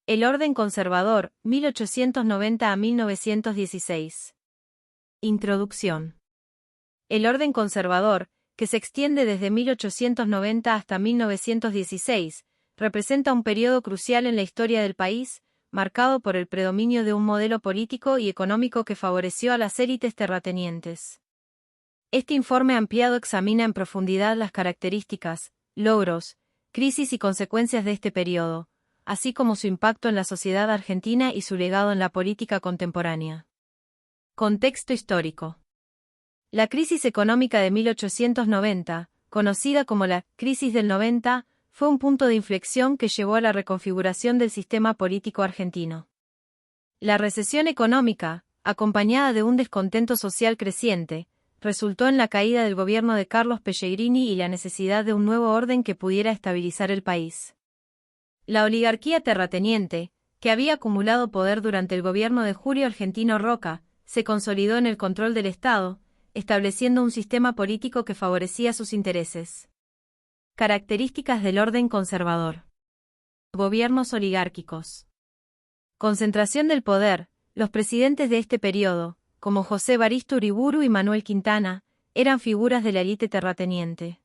El orden conservador, 1890 a 1916. Introducción. El orden conservador, que se extiende desde 1890 hasta 1916, representa un periodo crucial en la historia del país, marcado por el predominio de un modelo político y económico que favoreció a las élites terratenientes. Este informe ampliado examina en profundidad las características, logros, crisis y consecuencias de este periodo, así como su impacto en la sociedad argentina y su legado en la política contemporánea. Contexto histórico. La crisis económica de 1890, conocida como la «crisis del 90», fue un punto de inflexión que llevó a la reconfiguración del sistema político argentino. La recesión económica, acompañada de un descontento social creciente, resultó en la caída del gobierno de Carlos Pellegrini y la necesidad de un nuevo orden que pudiera estabilizar el país. La oligarquía terrateniente, que había acumulado poder durante el gobierno de Julio Argentino Roca, se consolidó en el control del Estado, estableciendo un sistema político que favorecía sus intereses. Características del orden conservador. Gobiernos oligárquicos. Concentración del poder. Los presidentes de este periodo, como José Evaristo Uriburu y Manuel Quintana, eran figuras de la élite terrateniente.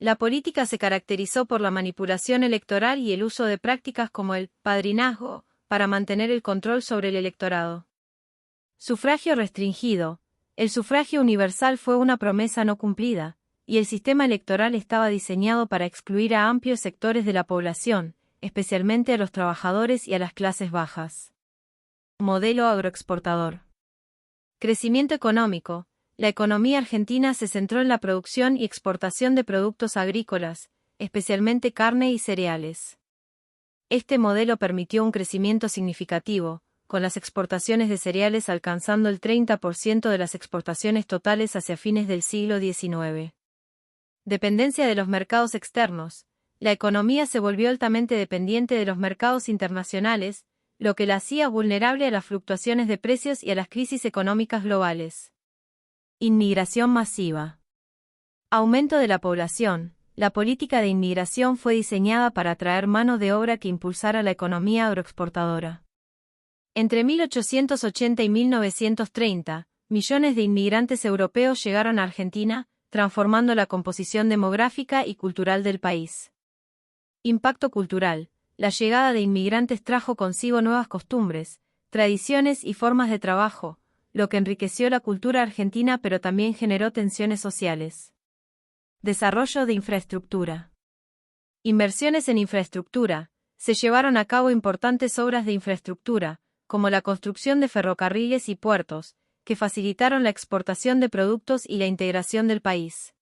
La política se caracterizó por la manipulación electoral y el uso de prácticas como el padrinazgo, para mantener el control sobre el electorado. Sufragio restringido. El sufragio universal fue una promesa no cumplida, y el sistema electoral estaba diseñado para excluir a amplios sectores de la población, especialmente a los trabajadores y a las clases bajas. Modelo agroexportador. Crecimiento económico. La economía argentina se centró en la producción y exportación de productos agrícolas, especialmente carne y cereales. Este modelo permitió un crecimiento significativo, con las exportaciones de cereales alcanzando el 30% de las exportaciones totales hacia fines del siglo XIX. Dependencia de los mercados externos. La economía se volvió altamente dependiente de los mercados internacionales, lo que la hacía vulnerable a las fluctuaciones de precios y a las crisis económicas globales. Inmigración masiva. Aumento de la población. La política de inmigración fue diseñada para atraer mano de obra que impulsara la economía agroexportadora. Entre 1880 y 1930, millones de inmigrantes europeos llegaron a Argentina, transformando la composición demográfica y cultural del país. Impacto cultural. La llegada de inmigrantes trajo consigo nuevas costumbres, tradiciones y formas de trabajo, lo que enriqueció la cultura argentina pero también generó tensiones sociales. Desarrollo de infraestructura. Inversiones en infraestructura. Se llevaron a cabo importantes obras de infraestructura, como la construcción de ferrocarriles y puertos, que facilitaron la exportación de productos y la integración del país.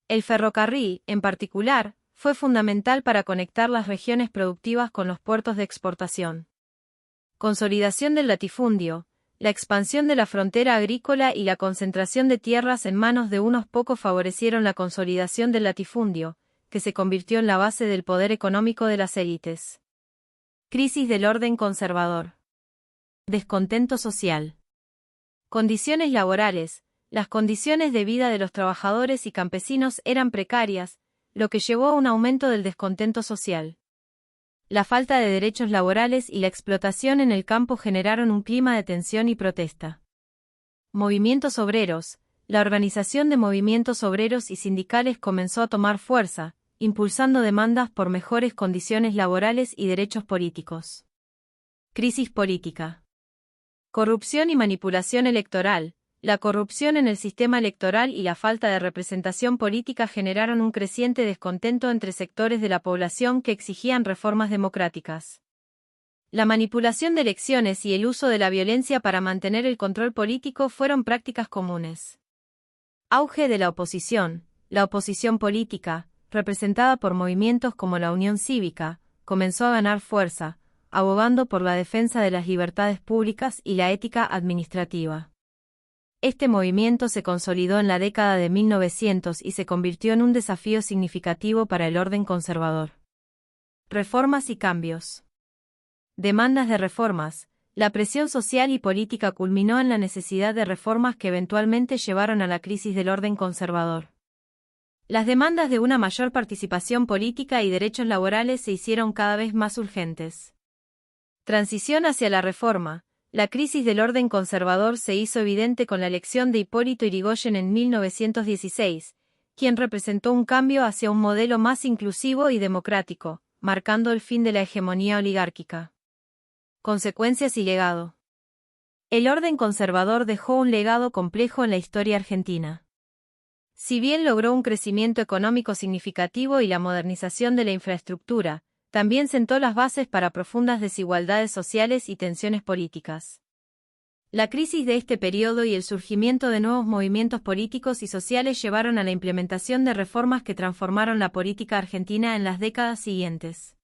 El ferrocarril, en particular, fue fundamental para conectar las regiones productivas con los puertos de exportación. Consolidación del latifundio. La expansión de la frontera agrícola y la concentración de tierras en manos de unos pocos favorecieron la consolidación del latifundio, que se convirtió en la base del poder económico de las élites. Crisis del orden conservador. Descontento social. Condiciones laborales. Las condiciones de vida de los trabajadores y campesinos eran precarias, lo que llevó a un aumento del descontento social. La falta de derechos laborales y la explotación en el campo generaron un clima de tensión y protesta. Movimientos obreros. La organización de movimientos obreros y sindicales comenzó a tomar fuerza, impulsando demandas por mejores condiciones laborales y derechos políticos. Crisis política. Corrupción y manipulación electoral. La corrupción en el sistema electoral y la falta de representación política generaron un creciente descontento entre sectores de la población que exigían reformas democráticas. La manipulación de elecciones y el uso de la violencia para mantener el control político fueron prácticas comunes. Auge de la oposición. La oposición política, representada por movimientos como la Unión Cívica, comenzó a ganar fuerza, abogando por la defensa de las libertades públicas y la ética administrativa. Este movimiento se consolidó en la década de 1900 y se convirtió en un desafío significativo para el orden conservador. Reformas y cambios. Demandas de reformas. La presión social y política culminó en la necesidad de reformas que eventualmente llevaron a la crisis del orden conservador. Las demandas de una mayor participación política y derechos laborales se hicieron cada vez más urgentes. Transición hacia la reforma. La crisis del orden conservador se hizo evidente con la elección de Hipólito Yrigoyen en 1916, quien representó un cambio hacia un modelo más inclusivo y democrático, marcando el fin de la hegemonía oligárquica. Consecuencias y legado. El orden conservador dejó un legado complejo en la historia argentina. Si bien logró un crecimiento económico significativo y la modernización de la infraestructura, también sentó las bases para profundas desigualdades sociales y tensiones políticas. La crisis de este periodo y el surgimiento de nuevos movimientos políticos y sociales llevaron a la implementación de reformas que transformaron la política argentina en las décadas siguientes.